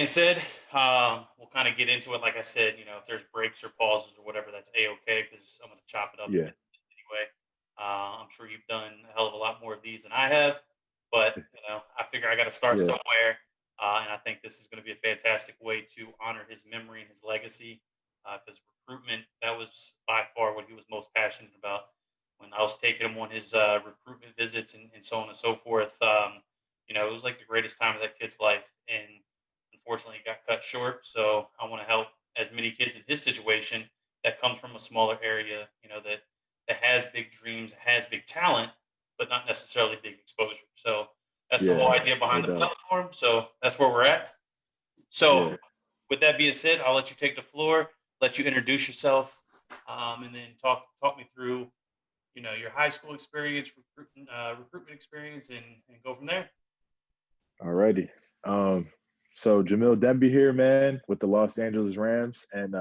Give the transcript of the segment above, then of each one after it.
being said, we'll kind of get into it. Like I said, if there's breaks or pauses or whatever, that's a-okay because I'm going to chop it up Yeah, anyway. I'm sure you've done a hell of a lot more of these than I have, but I figure I got to start yeah, somewhere, and I think this is going to be a fantastic way to honor his memory and his legacy. Because recruitment, that was by far what he was most passionate about. When I was taking him on his recruitment visits and so on and so forth, it was like the greatest time of that kid's life, and unfortunately it got cut short. So I want to help as many kids in his situation that comes from a smaller area, that has big dreams, has big talent, but not necessarily big exposure. So that's the whole yeah, idea no behind the doubt. platform. So that's where we're at. So Yeah. with that being said, I'll let you take the floor, let you introduce yourself, and then talk me through, your high school experience, recruitment experience, and go from there. Alrighty. So Jamil Demby here, man, with the Los Angeles Rams and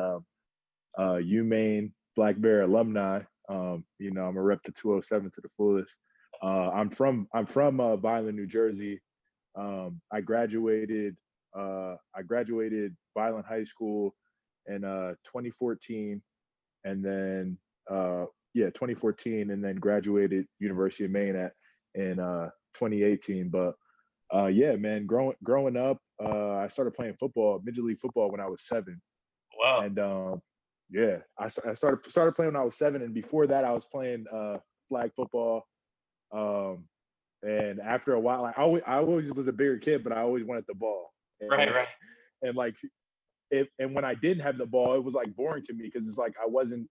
UMaine Black Bear alumni. I'm a rep to 207 to the fullest. I'm from Vineland, New Jersey. I graduated Vineland High School in 2014, and then 2014, and then graduated University of Maine in 2018. But yeah, man, growing up, I started playing football, Major League Football, when I was 7, Wow. and yeah, I started playing when I was 7, and before that, I was playing flag football. Um, and after a while, I always was a bigger kid, but I always wanted the ball, and Right, like right. and like and when I didn't have the ball, it was like boring to me because it's like it wasn't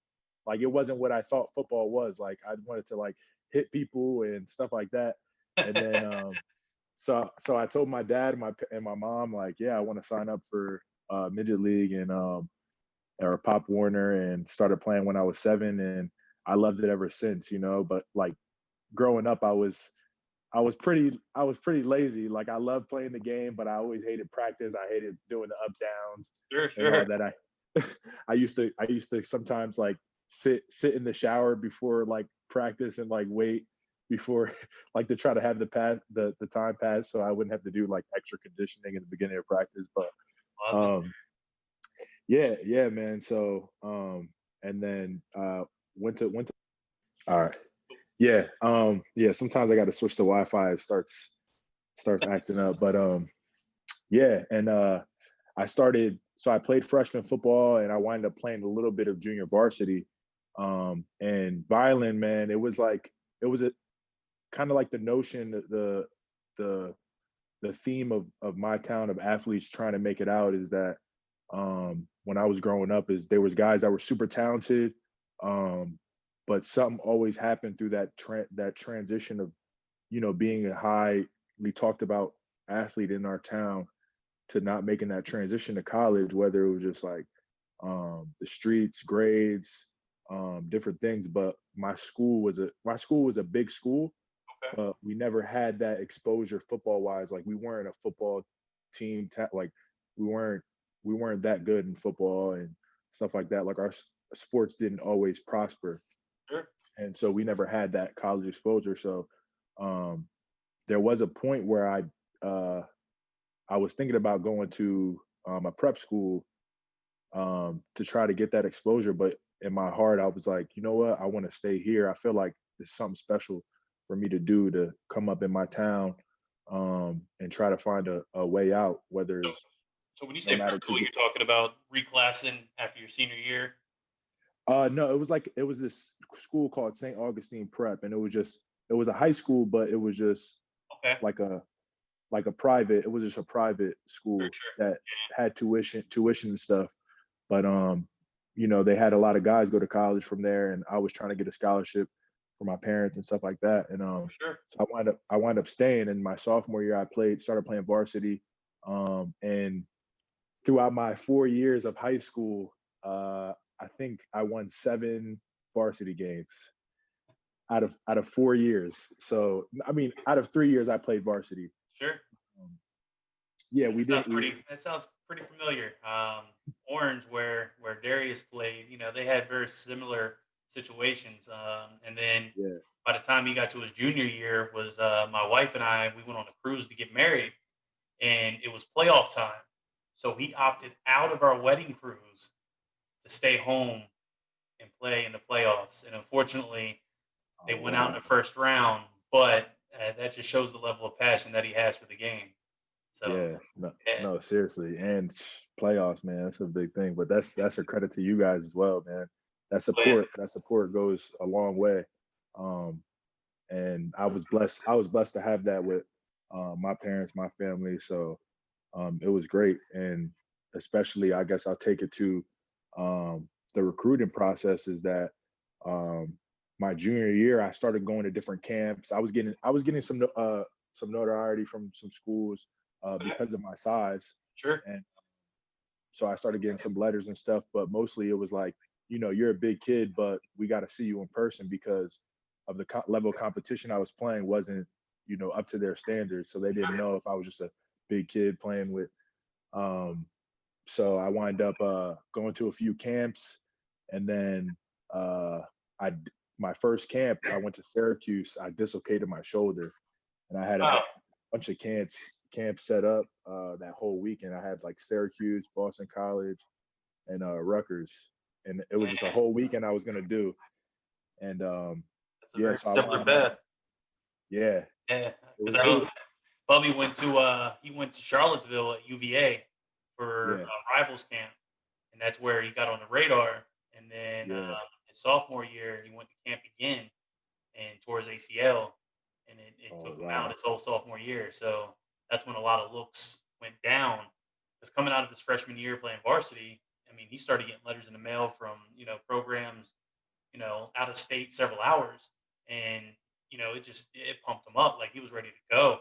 what I thought football was. Like I wanted to like hit people and stuff like that. And then so I told my dad and my mom, like, yeah, I want to sign up for midget league and or Pop Warner, and started playing when I was 7, and I loved it ever since. But like growing up, I was pretty lazy. Like I loved playing the game, but I always hated practice. I hated doing the up downs Sure, and all sure. that. I used to sometimes like sit in the shower before like practice and like wait before like to try to have the time pass so I wouldn't have to do like extra conditioning in the beginning of practice. But Love it. um yeah, man. So and then went to all right. Yeah, sometimes I got to switch to Wi-Fi. It starts acting up, but yeah, and I played freshman football, and I wound up playing a little bit of junior varsity. And violin, man, it was a kind of like the notion that the the theme of my town of athletes trying to make it out is that when I was growing up is there was guys that were super talented, um, but something always happened through that transition of being a highly talked about athlete in our town to not making that transition to college, whether it was just like the streets, grades, different things. But my school was a big school, Okay. but we never had that exposure football wise. Like we weren't a football team. Like we weren't we weren't that good in football and stuff like that. Like our sports didn't always prosper, Sure. and so we never had that college exposure. So um, there was a point where uh, I was thinking about going to a prep school to try to get that exposure. But in my heart, I was like, you know what? I want to stay here. I feel like there's something special for me to do to come up in my town and try to find a way out, whether So, it's so when you no say matter prep to school, get. you're talking about reclassing after your senior year. No, it was this school called St. Augustine Prep, and it was a high school, but it was just Okay. like a private. It was just a private Sure, school sure. that had tuition and stuff. But they had a lot of guys go to college from there, and I was trying to get a scholarship for my parents and stuff like that. And For sure. so I wound up staying. In my sophomore year, started playing varsity, and throughout my 4 years of high school, I think I won 7 varsity games out of 4 years. So I mean, out of 3 years, I played varsity. Sure. Um, yeah, Yeah, we did. that sounds pretty familiar. Orange, where Darius played, they had very similar situations. And then Yeah, by the time he got to his junior year, was my wife and I. We went on a cruise to get married, and it was playoff time. So he opted out of our wedding cruise to stay home and play in the playoffs. And unfortunately, they Oh went out in wow. the first round, but that just shows the level of passion that he has for the game. So, Yeah. No, yeah, no, seriously. And playoffs, man, that's a big thing. But that's a credit to you guys as well, man. yeah, That support goes a long way. Um, and I was blessed to have that with my parents, my family. So it was great. And especially, I guess I'll take it to the recruiting process is that um, my junior year, I started going to different camps. I was getting some notoriety from some schools okay, because of my size, sure. and so I started getting some letters and stuff. But mostly, it was like, you're a big kid, but we got to see you in person because of the level of competition I was playing wasn't, up to their standards. So they didn't know if I was just a big kid playing with um, so I wind up going to a few camps, and then uh, I my first camp I went to Syracuse. I dislocated my shoulder, and I had a Wow. bunch of camps set up that whole weekend. I had like Syracuse, Boston College, and Rutgers, and it was just a Man, whole weekend I was gonna do. And that's a yeah, very so I similar wound up, path. yeah, Yeah, because it I know was, Bubby he went to Charlottesville at UVA for yeah, rivals camp, and that's where he got on the radar. And then yeah, his sophomore year, he went to camp again and tore his ACL, and it oh took him out wow, his whole sophomore year. So that's when a lot of looks went down. Because coming out of his freshman year playing varsity, I mean, he started getting letters in the mail from programs out of state several hours, and it pumped him up like he was ready to go.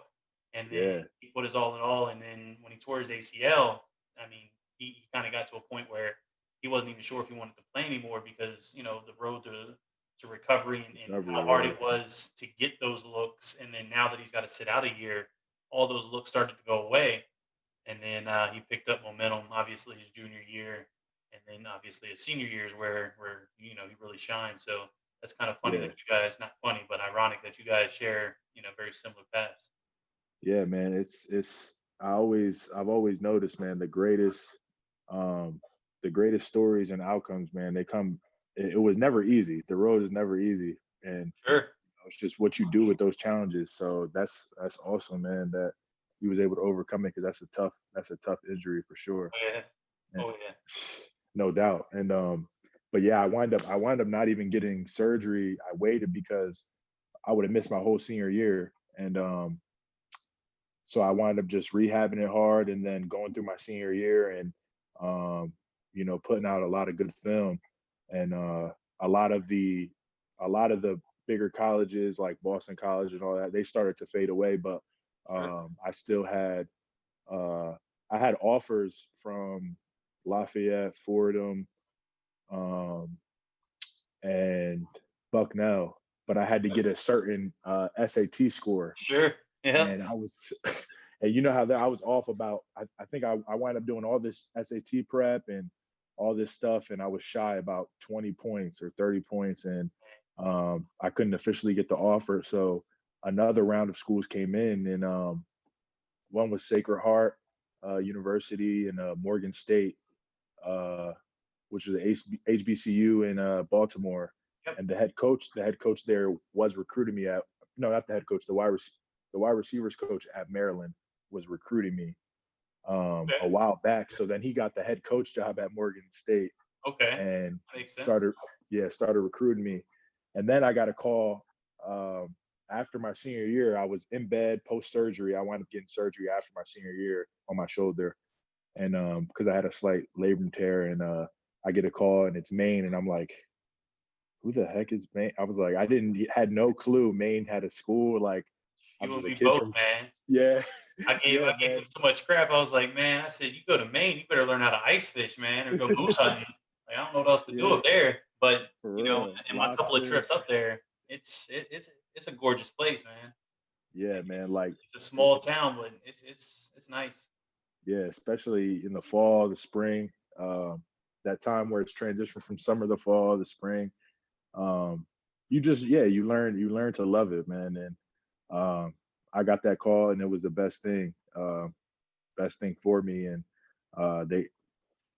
And then yeah, he put his all in all, and then when he tore his ACL, I mean, he kind of got to a point where he wasn't even sure if he wanted to play anymore because the road to recovery and how recovery, hard right, it was to get those looks, and then now that he's got to sit out a year, all those looks started to go away, and then he picked up momentum, obviously his junior year, and then obviously his senior years where he really shined. So that's kind of funny that yeah. you guys, not funny, but ironic that you guys share very similar paths. Yeah, man, it's I've always noticed, man, um the greatest stories and outcomes, man, they come it was never easy. The road is never easy. And Sure. it's just what you do with those challenges. So that's awesome, man, that he was able to overcome it because that's a tough injury for sure. Oh yeah. And Oh yeah. no doubt. And but yeah, I wind up not even getting surgery. I waited because I would have missed my whole senior year. And so I wound up just rehabbing it hard and then going through my senior year and um, putting out a lot of good film. And a lot of the a lot of the bigger colleges like Boston College and all that, they started to fade away, but Sure. I still had uh, I had offers from Lafayette, Fordham, um, and Bucknell, but I had to get a certain SAT score, Sure. Yeah. and I was, and you know how that I was off about. I think I wound up doing all this SAT prep and all this stuff, and I was shy about 20 points or 30 points, and I couldn't officially get the offer. So another round of schools came in, and one was Sacred Heart University and Morgan State, uh, which was the HBCU in Baltimore. Yep. And the head coach there was recruiting me at no, not the head coach, the wide receivers coach at Maryland was recruiting me Okay. a while back. So then he got the head coach job at Morgan State Okay. and That makes sense. started recruiting me. And then I got a call after my senior year. I was in bed post surgery. I wound up getting surgery after my senior year on my shoulder, and because I had a slight labrum tear, and I get a call and it's Maine, and I'm like, who the heck is Maine? I was like, I didn't had no clue Maine had a school. Like, I'm You just and a me kid both, from man. yeah, I yeah, gave man, him so much crap. I was like, man, I said, you go to Maine, you better learn how to ice fish, man, or go goose hunting. Like, I don't know what else to do yeah, up there. But for real, in my couple of lobster, trips up there, it's a gorgeous place, man. yeah, Like man, like. it's a small town, but it's nice. Yeah, especially in the fall, the spring, that time where it's transition from summer to fall, the spring. Um, you learn to love it, man. And I got that call, and it was the best thing for me. And They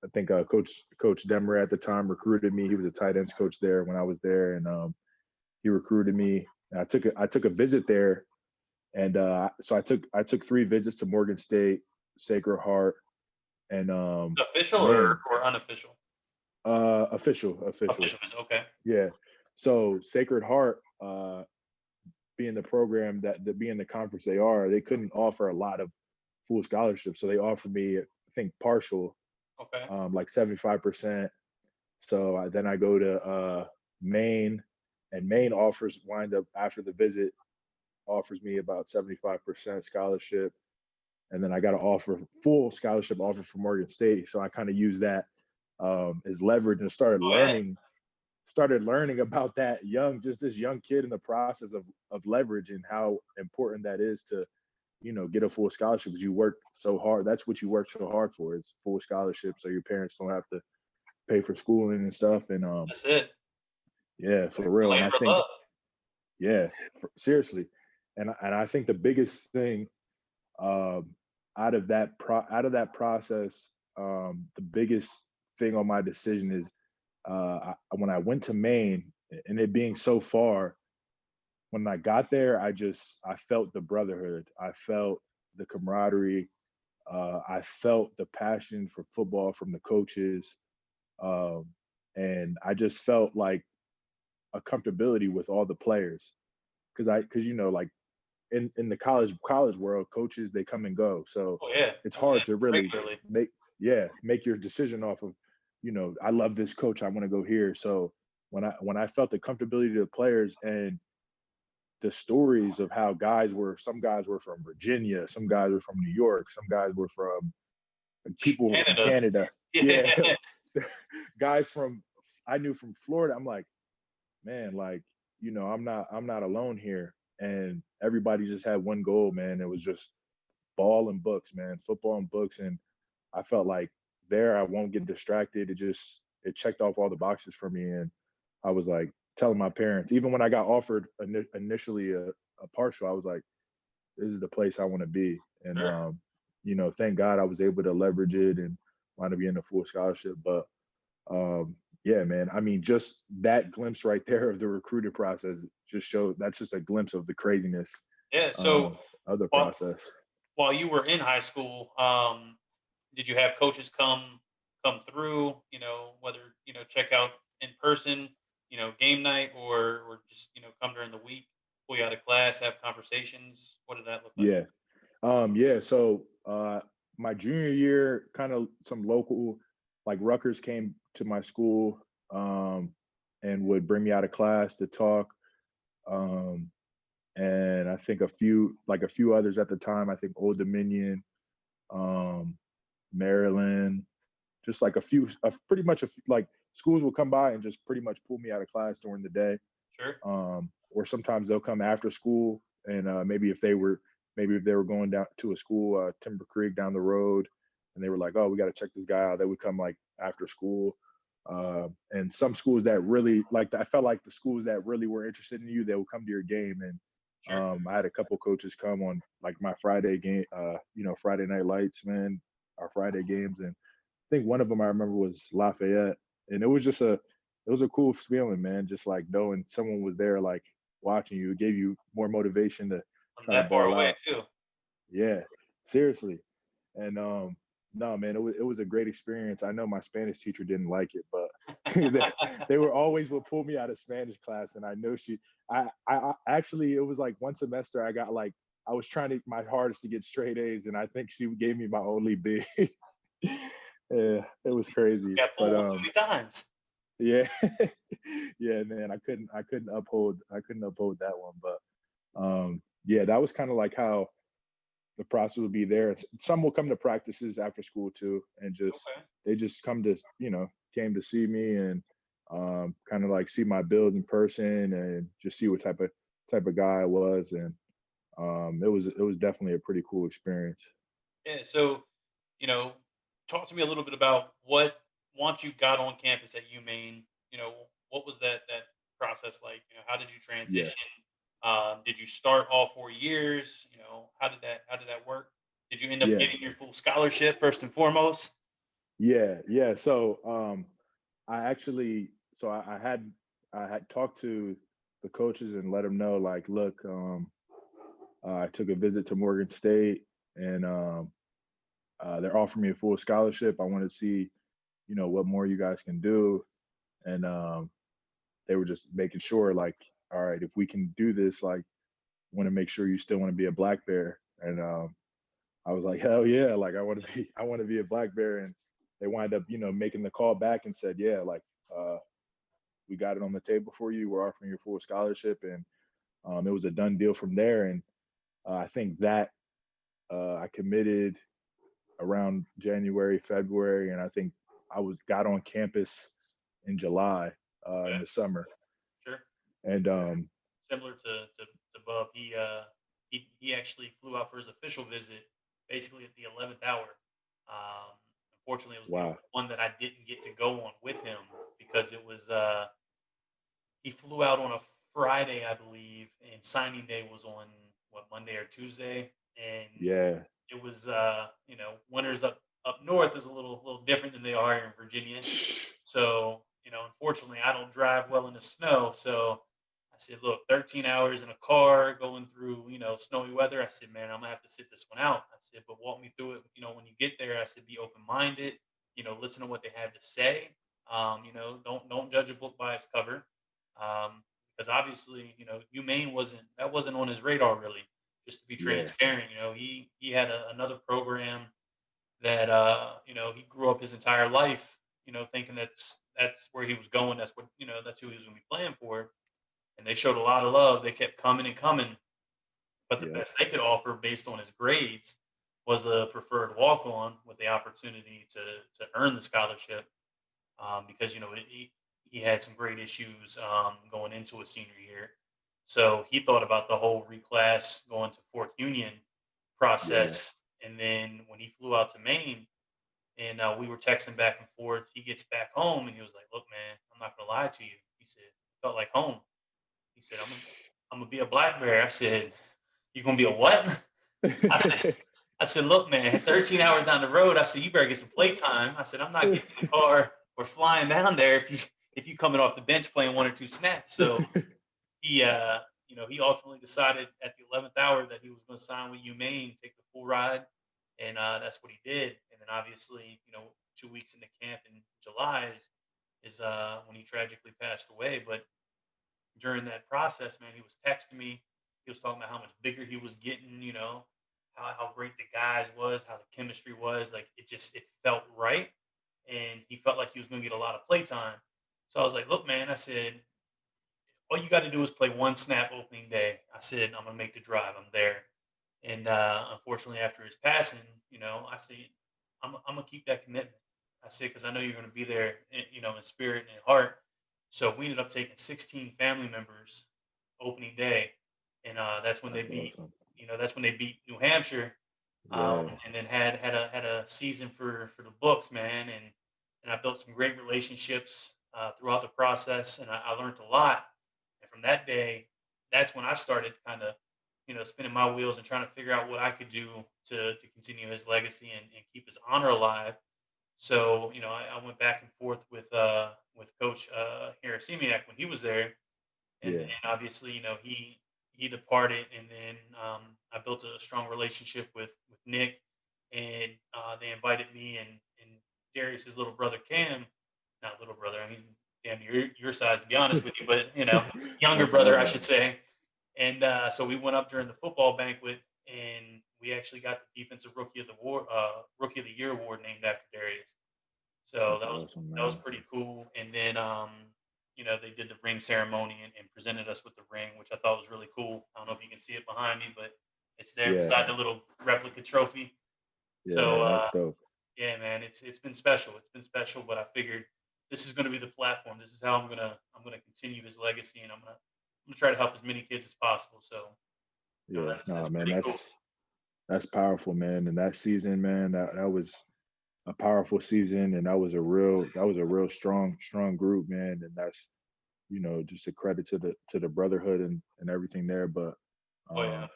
I think Coach Demmer at the time recruited me. He was a tight ends coach there when I was there, and he recruited me. And I took a visit there, and so I took 3 visits to Morgan State, Sacred Heart, and Official man, or unofficial? official. Official. Okay. Yeah. So Sacred Heart, being the program that being the conference they are, they couldn't offer a lot of full scholarships, so they offered me, I think, partial, Okay. like 75%. So then I go to Maine, and Maine offers wind up after the visit offers me about 75% scholarship, and then I got to offer full scholarship offer from Morgan State. So I kind of use that as leverage and Oh yeah. started learning about that young, just this young kid in the process of leverage and how important that is to, get a full scholarship because you work so hard. That's what you work so hard for, is full scholarship, so your parents don't have to pay for schooling and stuff. And That's it. yeah, for real. And I Labor of think, love. yeah, seriously. And I think the biggest thing um, out of that process, the biggest thing on my decision is when I went to Maine and it being so far. When I got there, I felt the brotherhood. I felt the camaraderie. I felt the passion for football from the coaches, um, and I just felt like a comfortability with all the players because like in the college world, coaches they come and go, so Oh yeah. it's Oh yeah. hard to really Regularly. make make your decision off of, I love this coach, I want to go here. So when I felt the comfortability of the players and the stories of how some guys were from Virginia, some guys were from New York, some guys were from people from Canada. Canada. Yeah. Yeah. Guys from I knew from Florida. I'm like, man, like, I'm not alone here. And everybody just had one goal, man. It was just ball and books, man, football and books. And I felt like there I won't get distracted. It checked off all the boxes for me. And I was like telling my parents, even when I got offered initially a partial, I was like, this is the place I want to be. And Sure. thank God I was able to leverage it and wind up getting a full scholarship. But yeah, man. I mean, just that glimpse right there of the recruiting process just showed that's just a glimpse of the craziness Yeah. So um, of the while process. while you were in high school, did you have coaches come through? Whether check out in person, game night, or just come during the week, pull you out of class, have conversations. What did that look like? Yeah. Yeah. So my junior year, kind of some local, like Rutgers came to my school and would bring me out of class to talk. Um, and I think a few others at the time. I think Old Dominion, um, Maryland, just like pretty much like schools will come by and just pretty much pull me out of class during the day. Sure. Or sometimes they'll come after school, and maybe if they were going down to a school, Timber Creek down the road, and they were like, oh, we got to check this guy out. They would come like after school. And some schools that really like, I felt like the schools that really were interested in you, they would come to your game. And Sure. I had a couple coaches come on like my Friday game, Friday night lights, man, our Friday games. And I think one of them I remember was Lafayette. And it was a cool feeling, man. Just like knowing someone was there, like watching you, it gave you more motivation to From try to that far ball away out. too. Yeah, seriously. And no, man, it was a great experience. I know my Spanish teacher didn't like it, but they were always would pull me out of Spanish class, and I know I actually it was like one semester I got like I was trying to my hardest to get straight A's, and I think she gave me my only B. Yeah, it was crazy, Got but pulled too many times. yeah, yeah, man, I couldn't uphold that one, but yeah, that was kind of like how the process will be there. Some will come to practices after school too, and Okay. they just come to came to see me and kind of like see my build in person and just see what type of guy I was, and it was definitely a pretty cool experience. Yeah. So, you know, talk to me a little bit about what once you got on campus at UMaine, what was that process like? How did you Yeah, transition? Did you start all 4 years? How did that work? Did you end up yeah. getting your full scholarship first and foremost? Yeah, yeah. So I actually so I had talked to the coaches and let them know like, look, I took a visit to Morgan State and they're offering me a full scholarship. I want to see, what more you guys can do. And they were just making sure like, all right, if we can do this, like, want to make sure you still want to be a black bear. And I was like, hell yeah, like I want to be a black bear. And they wind up, making the call back and said, yeah, like we got it on the table for you. We're offering you a full scholarship, and it was a done deal from there. And I think that I committed around January, February, and I think I was got on campus in July in Okay, the summer. sure. And Similar to Bub, he actually flew out for his official visit basically at the 11th hour. Um, Unfortunately, it was the only wow, one that I didn't get to go on with him because it was he flew out on a Friday, I believe, and signing day was on what, Monday or Tuesday, and yeah, it was winters up north is a little different than they are here in Virginia. So, unfortunately, I don't drive well in the snow. So I said, look, 13 hours in a car going through, snowy weather. I said, man, I'm gonna have to sit this one out. I said, but walk me through it. When you get there, I said, be open minded. Listen to what they have to say. Don't judge a book by its cover. Because obviously, Humane wasn't on his radar really. Just to be yeah, transparent, he had another program that he grew up his entire life, thinking that's where he was going. That's what that's who he was going to be playing for. And they showed a lot of love. They kept coming and coming, but the yep, best they could offer based on his grades was a preferred walk on with the opportunity to earn the scholarship because he had some great issues going into his senior year. So he thought about the whole reclass going to Fort Union yeah, process, and then when he flew out to Maine, and we were texting back and forth, he gets back home and he was like, "Look, man, I'm not gonna lie to you." He said, "It felt like home." He said, "I'm gonna be a black bear." I said, "You gonna be a what?" I said, I said, look, man, 13 hours down the road. I said, you better get some playtime. I said, I'm not getting in the car or flying down there if you coming off the bench playing one or two snaps. So he he ultimately decided at the 11th hour that he was going to sign with Humane, take the full ride, and that's what he did. And then obviously, 2 weeks into camp in July is when he tragically passed away. But during that process, man, he was texting me. He was talking about how much bigger he was getting, how great the guys was, how the chemistry was. Like it felt right. And he felt like he was gonna get a lot of play time. So I was like, look, man, I said, all you got to do is play one snap opening day. I said, I'm gonna make the drive. I'm there. And unfortunately, after his passing, I said, I'm gonna keep that commitment. I said because I know you're gonna be there, in spirit and in heart. So we ended up taking 16 family members opening day, and that's when they that's beat, awesome. that's when they beat New Hampshire, Yeah, and then had a season for the books, man. And I built some great relationships throughout the process, and I learned a lot. And from that day, that's when I started kind of spinning my wheels and trying to figure out what I could do to continue his legacy and keep his honor alive. So, I went back and forth with Coach Harrisimiak when he was there, and yeah, obviously, he departed, and then I built a strong relationship with Nick, and they invited me and Darius's little brother Cam, not little brother, I mean damn near your size to be honest with you, but younger that's brother I awesome. should say. And so we went up during the football banquet, and we actually got the defensive rookie of the year award named after Darius. So That's awesome, that was man. pretty cool. And then they did the ring ceremony and presented us with the ring, which I thought was really cool. I don't know if you can see it behind me, but it's there Yeah, beside the little replica trophy. So yeah, that's dope. yeah, man, it's been special. It's been special, but I figured this is going to be the platform. This is how I'm gonna continue his legacy, and I'm gonna try to help as many kids as possible. So Yeah, that's nah, man, pretty cool. that's powerful, man. And that season, man, that was a powerful season, and that was a real strong group, man. And that's just a credit to the brotherhood and everything there. But Oh yeah,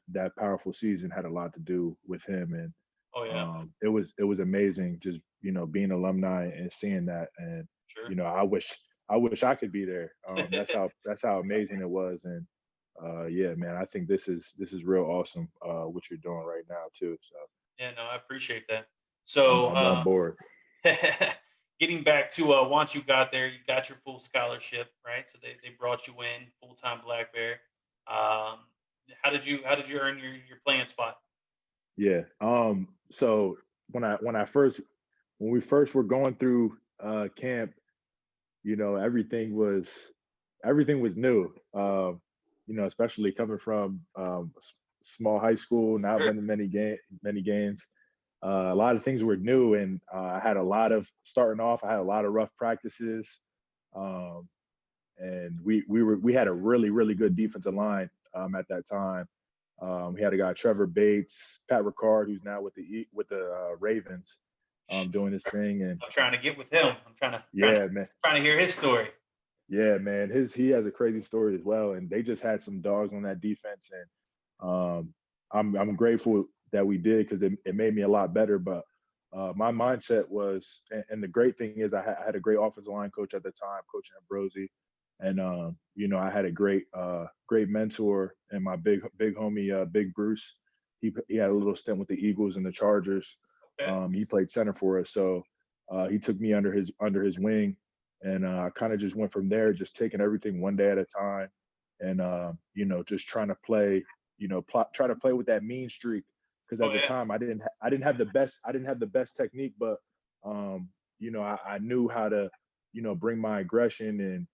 that powerful season had a lot to do with him, and oh yeah, it was amazing just being alumni and seeing that. And, Sure. I wish I could be there. That's how amazing it was. And yeah, man, I think this is real awesome, what you're doing right now too. So Yeah, no, I appreciate that. I'm So, I'm on board. getting back to once you got there, you got your full scholarship, right? So they brought you in full time Black Bear. Um, how did you earn your playing spot? Yeah. So when we first were going through camp, everything was new. Especially coming from small high school, not Sure. winning many games. A lot of things were new, and I had a lot of starting off. I had a lot of rough practices, um, and we had a really good defensive line at that time. We had a guy, Trevor Bates, Pat Ricard, who's now with the Ravens, doing his thing. And I'm trying to get with him. I'm yeah, man, trying to hear his story. yeah, man, he has a crazy story as well. And they just had some dogs on that defense, and I'm grateful that we did, because it made me a lot better. But my mindset was, and the great thing is, I had a great offensive line coach at the time, Coach Ambrosi. And I had a great mentor, and my big homie, Big Bruce. He had a little stint with the Eagles and the Chargers. Okay. He played center for us, so he took me under his wing. And I kind of just went from there, just taking everything one day at a time. And just trying to play, try to play with that mean streak. Because Oh at the yeah. time, I didn't have the best technique, but I knew how to bring my aggression, and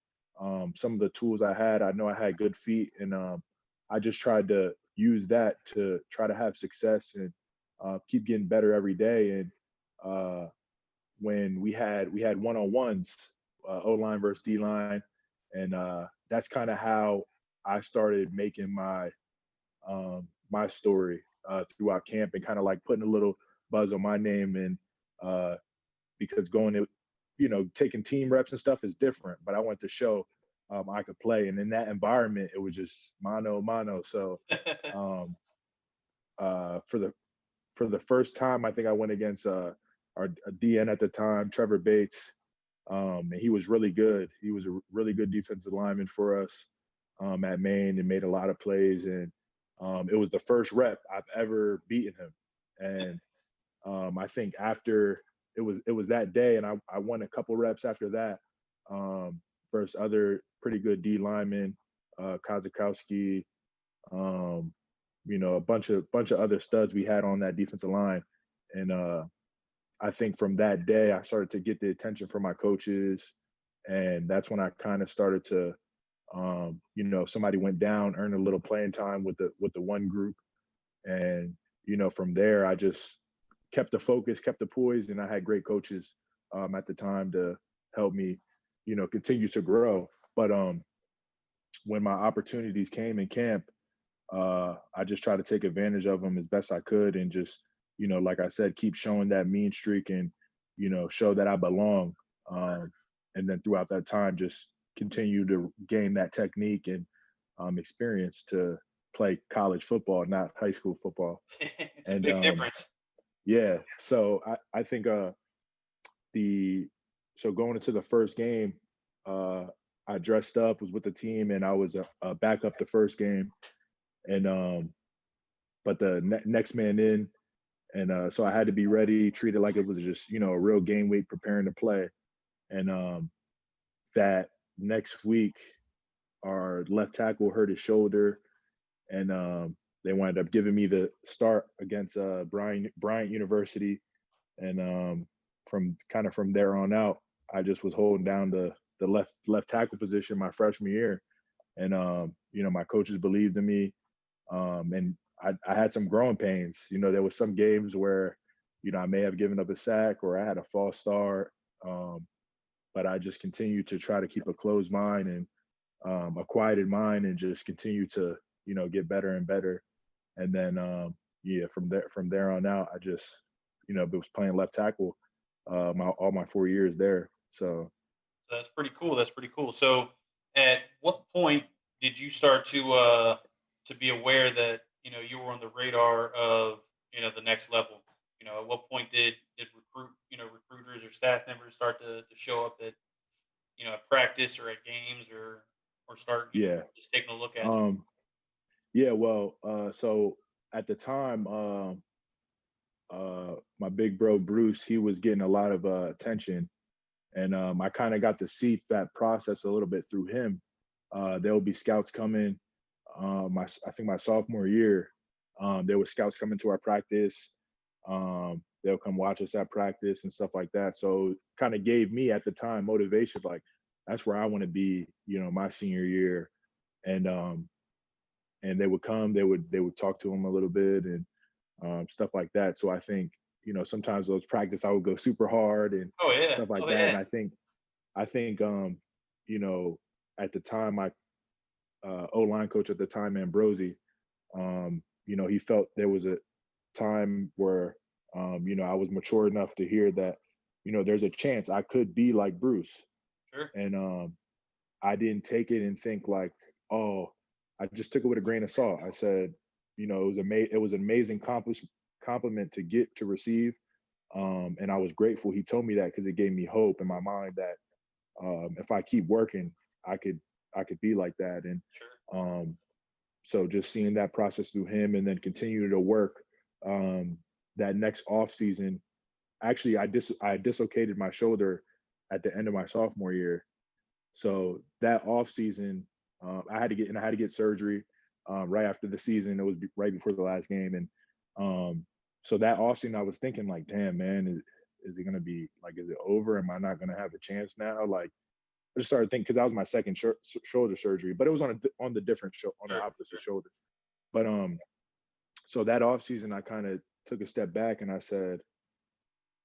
some of the tools I had. I know I had good feet, and I just tried to use that to try to have success, and keep getting better every day. And uh, when we had one-on-ones, O line versus D line, and that's kind of how I started making my story throughout camp, and kind of like putting a little buzz on my name. And uh, because going to, taking team reps and stuff is different, but I wanted to show I could play. And in that environment, it was just mano a mano. So um, for the first time, I think I went against our DN at the time, Trevor Bates, and he was really good. He was a really good defensive lineman for us at Maine, and made a lot of plays. And it was the first rep I've ever beaten him. And I think after it was that day, and I won a couple reps after that, um, versus other pretty good D linemen, Kozakowski, um, a bunch of other studs we had on that defensive line. And I think from that day, I started to get the attention from my coaches, and that's when I kind of started to, if somebody went down, earn a little playing time with the one group. And from there, I just kept the focus, kept the poise, and I had great coaches at the time to help me, continue to grow. But when my opportunities came in camp, I just tried to take advantage of them as best I could, and just, like I said, keep showing that mean streak, and show that I belong. Um, and then throughout that time, just continue to gain that technique and experience to play college football, not high school football. It's a And big difference. yeah, so I think the so going into the first game, uh, I dressed up, was with the team, and I was a backup the first game. And but the next man in, and so I had to be ready, treated like it was just a real game week, preparing to play. And that next week, our left tackle hurt his shoulder, and they wound up giving me the start against Bryant University. And from there on out, I just was holding down the left tackle position my freshman year. And my coaches believed in me, and I had some growing pains. There was some games where I may have given up a sack, or I had a false start, um, but I just continued to try to keep a closed mind, and a quieted mind, and just continue to get better and better. And then yeah, from there on out, I just was playing left tackle all my 4 years there. So So that's pretty cool. That's pretty cool. So, at what point did you start to be aware that you were on the radar of the next level? At what point did recruiters or staff members start to show up at at practice or at games or start Yeah. just taking a look at you? Um, yeah. Well, so at the time, my big bro Bruce, he was getting a lot of attention, and I kind of got to see that process a little bit through him. There will be scouts coming. I think my sophomore year, there were scouts coming to our practice. They'll come watch us at practice and stuff like that. So kind of gave me at the time motivation, like that's where I want to be, my senior year. And and they would come, they would talk to him a little bit and stuff like that. So I think, sometimes those practice I would go super hard and Oh yeah, stuff like oh that. And yeah, I think you know, at the time my O line coach at the time, Ambrosi, he felt there was a time where I was mature enough to hear that, there's a chance I could be like Bruce. sure. And I didn't take it and think like, oh, I just took it with a grain of salt. I said, it was an amazing compliment to get to receive. And I was grateful he told me that because it gave me hope in my mind that if I keep working, I could I could be like that. And Sure. um, so just seeing that process through him and then continue to work um, that next off season. Actually, I dislocated my shoulder at the end of my sophomore year. So that off season, I had to get surgery right after the season. It was right before the last game, and so that off season, I was thinking like, damn man, is it gonna be like, is it over? Am I not gonna have a chance now? Like, I just started thinking because that was my second shoulder surgery, but it was on the different on the Sure, opposite sure. shoulder. But so that off season, I kind of took a step back and I said,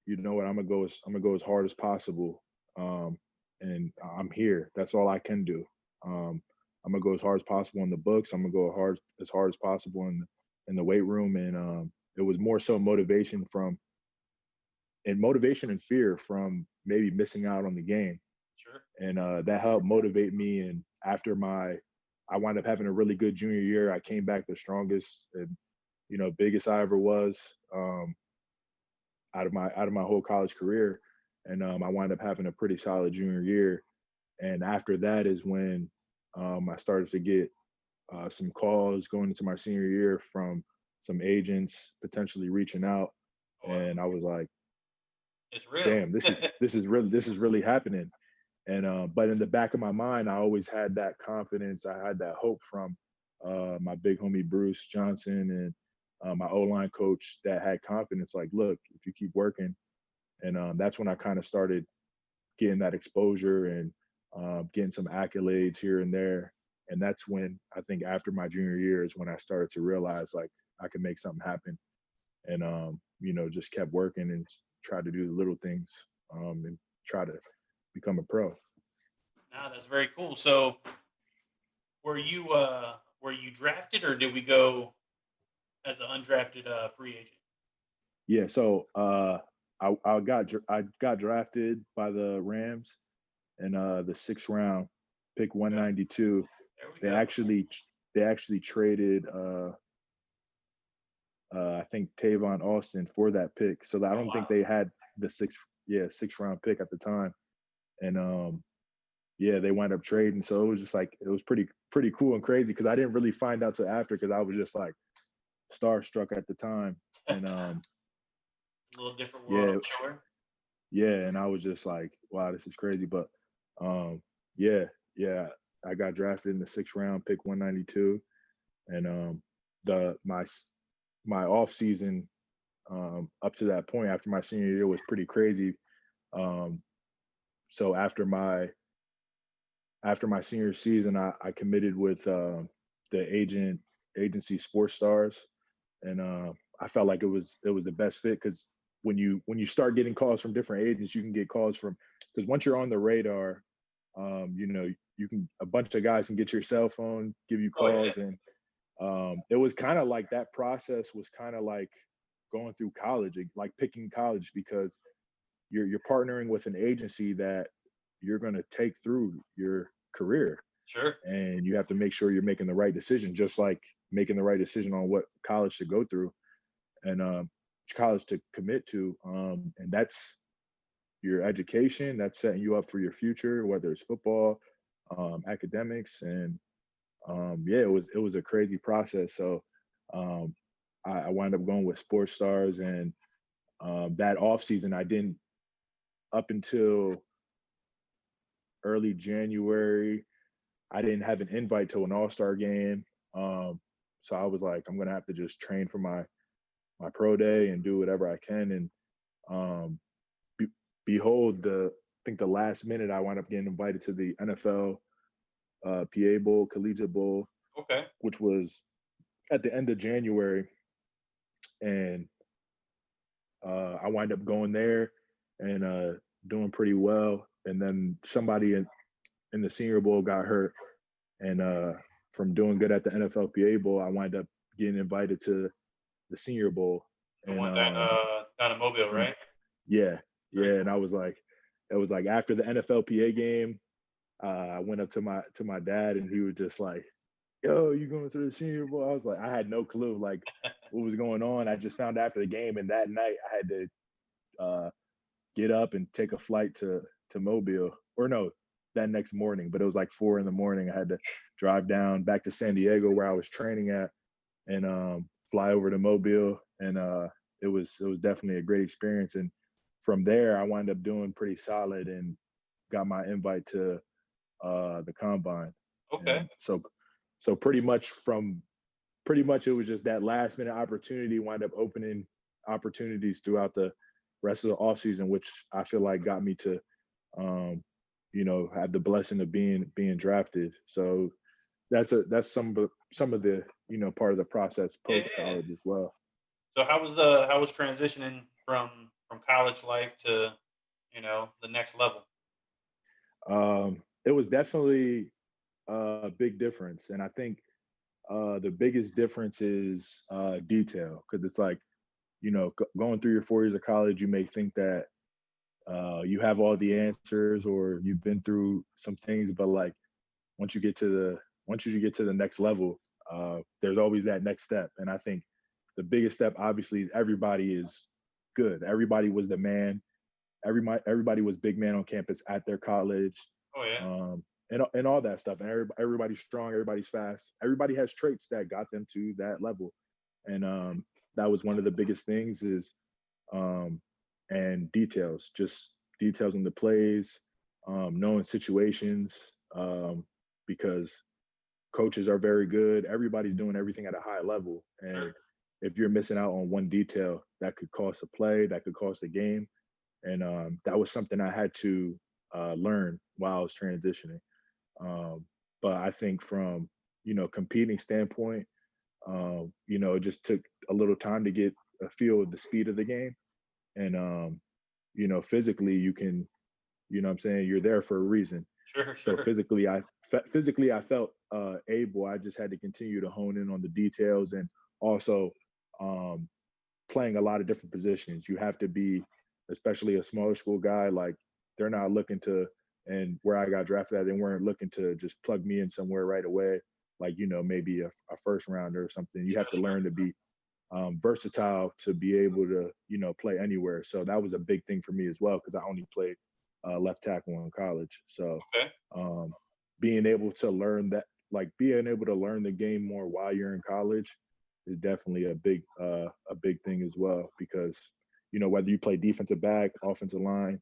you know what, I'm gonna go as hard as possible, um, and I'm here. That's all I can do. I'm gonna go as hard as possible in the books. I'm gonna go as hard as possible in the weight room, and it was more so motivation and fear from maybe missing out on the game, Sure. and that helped motivate me. And after I wound up having a really good junior year. I came back the strongest and biggest I ever was. Out of my whole college career, and I wound up having a pretty solid junior year. And after that is when I started to get some calls going into my senior year from some agents potentially reaching out, Oh, wow. and I was like, It's real. "Damn, this is really happening." And but in the back of my mind, I always had that confidence. I had that hope from my big homie Bruce Johnson and my O line coach that had confidence. Like, look, if you keep working, and that's when I kind of started getting that exposure and getting some accolades here and there. And that's when I think after my junior year is when I started to realize like I could make something happen, and just kept working and tried to do the little things and try to become a pro. Nah, that's very cool. So, were you drafted or did we go as an undrafted free agent? Yeah, so I got drafted by the Rams in the sixth round, pick Okay, 192. there we They go. actually they actually traded I think Tavon Austin for that pick. So I Oh don't think wow, they had the sixth round pick at the time. And yeah, they wound up trading. So it was just like it was pretty cool and crazy because I didn't really find out till after because I was just like starstruck at the time. And a little different world, yeah, I'm sure. yeah, and I was just like, wow, this is crazy. But um, yeah, yeah, I got drafted in the sixth round, pick 192, and the my off season up to that point after my senior year was pretty crazy. Um, so after my senior season, I committed with the agency Sports Stars, and I felt like it was the best fit because when you start getting calls from different agents, you can get calls from because once you're on the radar, you can a bunch of guys can get your cell phone, give you Oh yeah, calls, and it was kind of like that process was kind of like going through college, like picking college because you're partnering with an agency that you're going to take through your career, sure. and you have to make sure you're making the right decision, just like making the right decision on what college to go through. And college to commit to, and that's your education. That's setting you up for your future, whether it's football, academics, and yeah, it was a crazy process. So um, I wound up going with Sports Stars, and that off season, I didn't up until early January. I didn't have an invite to an All Star game, um, so I was like, I'm gonna have to just train for my pro day and do whatever I can. And um, be, behold, the I think the last minute I wound up getting invited to the NFL PA Bowl, Collegiate Bowl, Okay. which was at the end of January, and I wind up going there and doing pretty well. And then somebody in the Senior Bowl got hurt, and from doing good at the NFLPA Bowl, I wind up getting invited to the Senior Bowl, The and one down in Mobile, and right? yeah, Very yeah, and cool. it was like after the NFLPA game, I went up to my dad, and he was just like, "Yo, you going to the Senior Bowl?" I was like, I had no clue like what was going on. I just found out after the game, and that night I had to uh, get up and take a flight to Mobile, or no, that next morning. But it was like 4 in the morning. I had to drive down back to San Diego where I was training at, and fly over to Mobile, and it was definitely a great experience. And from there, I wound up doing pretty solid and got my invite to the combine. Okay. And so pretty much it was just that last minute opportunity wind up opening opportunities throughout the rest of the off season, which I feel like got me to have the blessing of being drafted. So that's some of the part of the process post Yeah. college as well. So how was transitioning from college life to the next level? It was definitely a big difference, and I think the biggest difference is detail, because it's like going through your 4 years of college, you may think that you have all the answers or you've been through some things, but like once you get to the next level, there's always that next step. And I think the biggest step, obviously, is everybody is good. Everybody was the man. Everybody was big man on campus at their college, Oh yeah. and all that stuff. And everybody's strong. Everybody's fast. Everybody has traits that got them to that level. And that was one of the biggest things is um, and details, just details in the plays, knowing situations, because coaches are very good. Everybody's doing everything at a high level, Sure. and if you're missing out on one detail, that could cost a play, that could cost a game, and that was something I had to learn while I was transitioning. Um, but I think from competing standpoint, it just took a little time to get a feel of the speed of the game, and physically you can, what I'm saying, you're there for a reason. Sure. So Sure. physically I felt able. I just had to continue to hone in on the details, and also um, playing a lot of different positions. You have to be, especially a smaller school guy, like they're not looking to, and where I got drafted at, they weren't looking to just plug me in somewhere right away, like, maybe a first rounder or something. You have Sure. to Sure. learn to be versatile to be able to, play anywhere. So that was a big thing for me as well, because I only played left tackle in college. So Okay. um, being able to learn that, like being able to learn the game more while you're in college, is definitely a big thing as well, because whether you play defensive back, offensive line,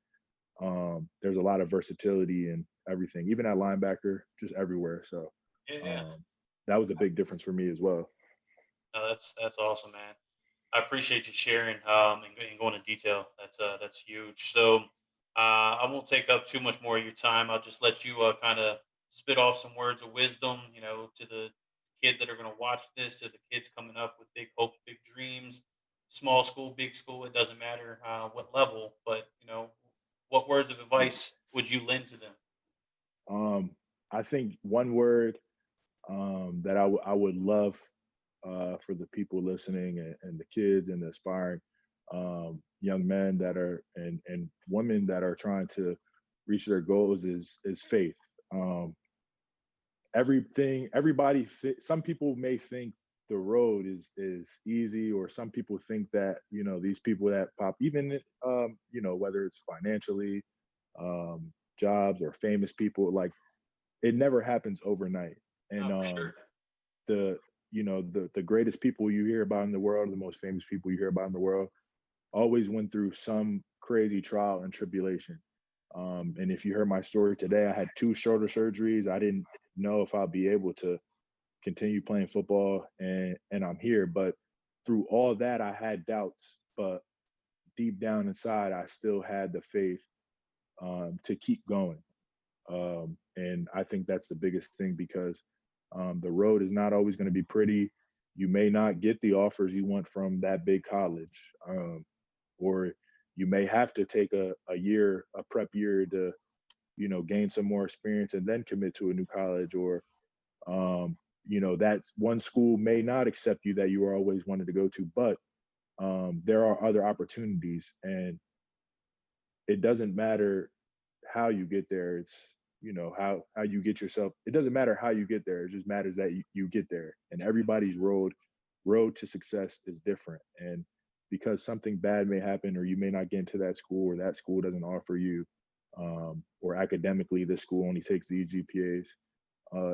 there's a lot of versatility and everything, even at linebacker, just everywhere. So Yeah. Yeah. um, that was a big difference for me as well. No, that's awesome, man. I appreciate you sharing and going into detail. That's huge. So I won't take up too much more of your time. I'll just let you kind of spit off some words of wisdom, to the kids that are going to watch this, to the kids coming up with big hopes, big dreams, small school, big school. It doesn't matter what level, but what words of advice would you lend to them? Um, I think one word that I would love for the people listening, and the kids and the aspiring young men that are, and women that are trying to reach their goals, is faith. Everything, everybody, some people may think the road is easy, or some people think that, these people that pop, even whether it's financially, jobs, or famous people, like, it never happens overnight. And No, for sure. the the greatest people you hear about in the world, the most famous people you hear about in the world, always went through some crazy trial and tribulation. And if you heard my story today, I had two shoulder surgeries. I didn't know if I'll be able to continue playing football, and I'm here. But through all that, I had doubts, but deep down inside, I still had the faith, to keep going. And I think that's the biggest thing, because the road is not always going to be pretty. You may not get the offers you want from that big college, or you may have to take a year, a prep year, to gain some more experience and then commit to a new college. Or that's one school may not accept you that you are always wanted to go to, but there are other opportunities, and it doesn't matter how you get there. It's how you get yourself. It doesn't matter how you get there. It just matters that you get there. And everybody's road to success is different. And because something bad may happen, or you may not get into that school, or that school doesn't offer you, or academically this school only takes these GPAs,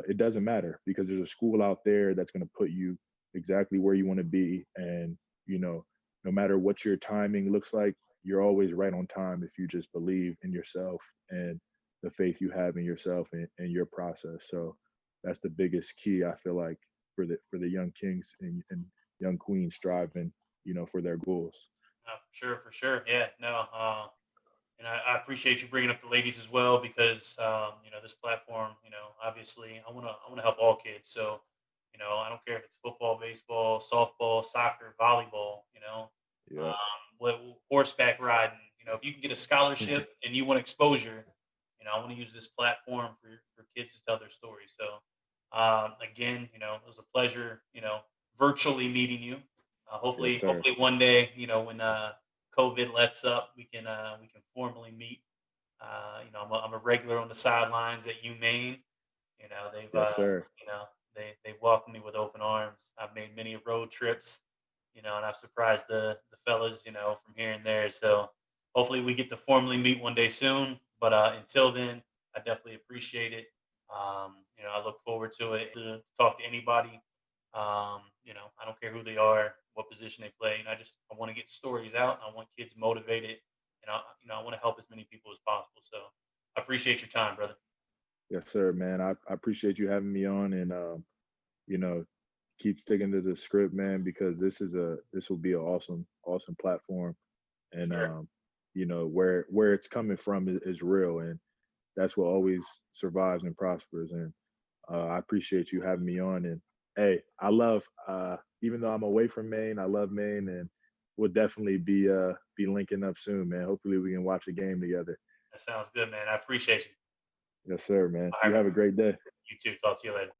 it doesn't matter, because there's a school out there that's going to put you exactly where you want to be. And no matter what your timing looks like, you're always right on time if you just believe in yourself and the faith you have in yourself, and your process. So that's the biggest key, I feel like, for the young kings and young queens striving, for their goals. No, for sure, for sure. Yeah, no. And I appreciate you bringing up the ladies as well because this platform, obviously I want to help all kids. So I don't care if it's football, baseball, softball, soccer, volleyball. Yeah. What horseback riding. If you can get a scholarship and you want exposure, I want to use this platform for kids to tell their stories. So again, it was a pleasure. Virtually meeting you. Yes, Hopefully, sir. hopefully one day, when COVID lets up, we can formally meet. I'm a regular on the sidelines at UMaine. They've Yes, sir. they've welcomed me with open arms. I've made many road trips, and I've surprised the fellas, from here and there. So hopefully we get to formally meet one day soon. But until then, I definitely appreciate it. I look forward to it. To talk to anybody. I don't care who they are, what position they play. I want to get stories out. I want kids motivated, and I want to help as many people as possible. So I appreciate your time, brother. Yes, sir, man. I appreciate you having me on, and you know, keep sticking to the script, man, because this will be an awesome platform. And Sure. where it's coming from is real, and that's what always survives and prospers. And I appreciate you having me on. And hey, I love, even though I'm away from Maine, I love Maine, and we'll definitely be linking up soon, man. Hopefully we can watch a game together. That sounds good, man. I appreciate you. Yes, sir, man. All You right, man. have a great day. You too. Talk to you later.